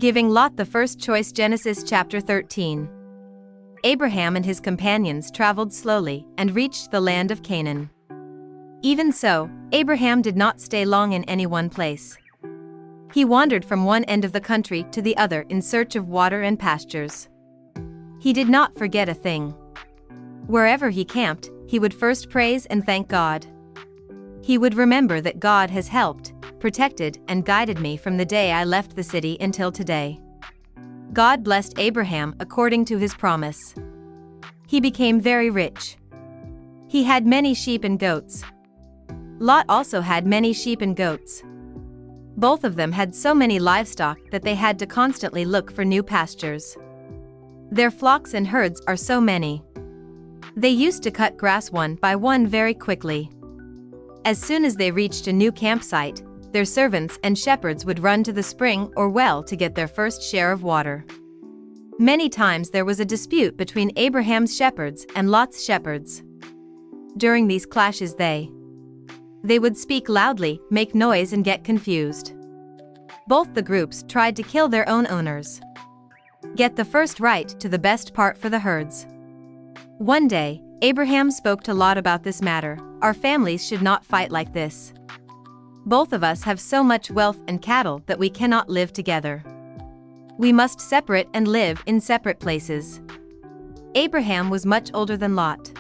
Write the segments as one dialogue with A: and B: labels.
A: Giving Lot the first choice. Genesis chapter 13. Abraham and his companions traveled slowly and reached the land of Canaan. Even so, Abraham did not stay long in any one place. He wandered from one end of the country to the other in search of water and pastures. He did not forget a thing. Wherever he camped, he would first praise and thank God. He would remember that God has helped, protected, and guided me from the day I left the city until today. God blessed Abraham according to his promise. He became very rich. He had many sheep and goats. Lot also had many sheep and goats. Both of them had so many livestock that they had to constantly look for new pastures. Their flocks and herds are so many. They used to cut grass one by one very quickly. As soon as they reached a new campsite, their servants and shepherds would run to the spring or well to get their first share of water. Many times there was a dispute between Abraham's shepherds and Lot's shepherds. During these clashes they would speak loudly, make noise, and get confused. Both the groups tried to kill their own owners. Get the first right to the best part for the herds. One day, Abraham spoke to Lot about this matter. Our families should not fight like this. Both of us have so much wealth and cattle that we cannot live together. We must separate and live in separate places. Abraham was much older than Lot.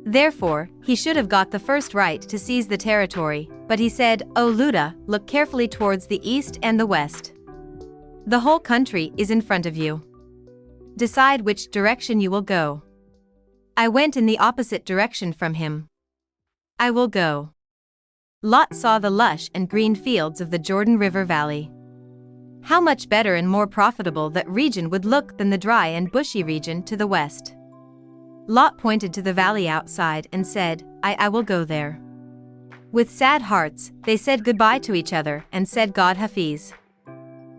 A: Therefore, he should have got the first right to seize the territory, but he said, "O Luda, look carefully towards the east and the west. The whole country is in front of you. Decide which direction you will go." I went in the opposite direction from him. I will go. Lot saw the lush and green fields of the Jordan River Valley. How much better and more profitable that region would look than the dry and bushy region to the west. Lot pointed to the valley outside and said, I will go there. With sad hearts, they said goodbye to each other and said God Hafiz.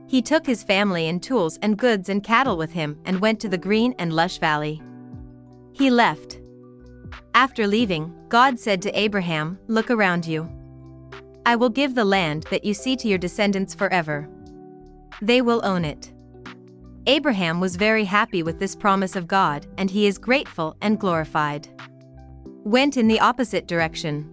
A: He took his family and tools and goods and cattle with him and went to the green and lush valley. He left. After leaving, God said to Abraham, "Look around you. I will give the land that you see to your descendants forever. They will own it." Abraham was very happy with this promise of God, and he is grateful and glorified. Went in the opposite direction.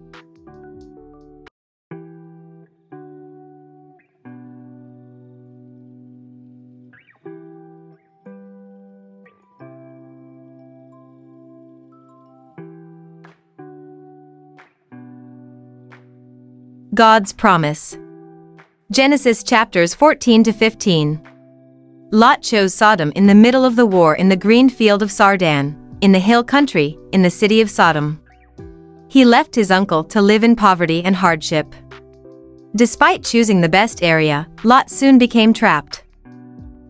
A: God's promise. Genesis chapters 14 to 15. Lot chose Sodom in the middle of the war in the green field of Sardan, in the hill country, in the city of Sodom. He left his uncle to live in poverty and hardship. Despite choosing the best area, Lot soon became trapped.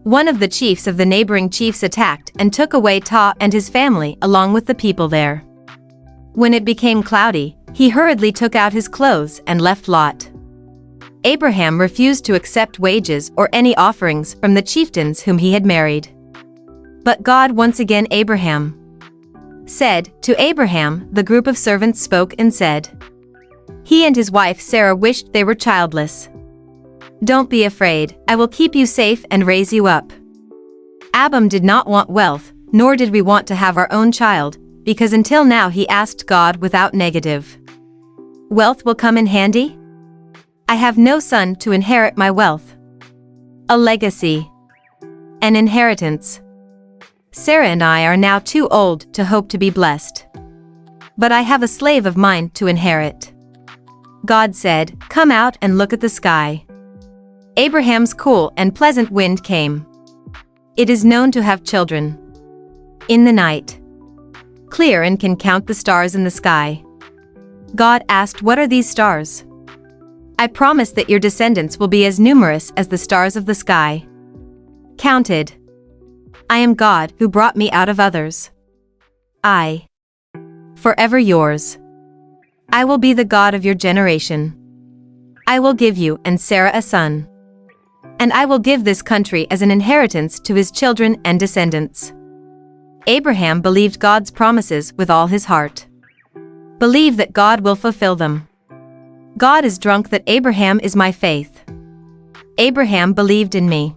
A: One of the chiefs of the neighboring chiefs attacked and took away Ta and his family along with the people there. When it became cloudy, he hurriedly took out his clothes and left Lot. Abraham refused to accept wages or any offerings from the chieftains whom he had married. But God once again said to Abraham, the group of servants spoke and said, he and his wife Sarah wished they were childless. "Don't be afraid, I will keep you safe and raise you up." Abram did not want wealth, nor did we want to have our own child, because until now he asked God without negative. Wealth will come in handy? I have no son to inherit my wealth. A legacy. An inheritance. Sarah and I are now too old to hope to be blessed. But I have a slave of mine to inherit. God said, "Come out and look at the sky." Abraham's cool and pleasant wind came. It is known to have children. In the night. Clear and can count the stars in the sky. God asked, "What are these stars?" "I promise that your descendants will be as numerous as the stars of the sky." Counted. I am God who brought me out of others. I. Forever yours. I will be the God of your generation. I will give you and Sarah a son. And I will give this country as an inheritance to his children and descendants. Abraham believed God's promises with all his heart. Believe that God will fulfill them. God is drunk that Abraham is my faith. Abraham believed in me.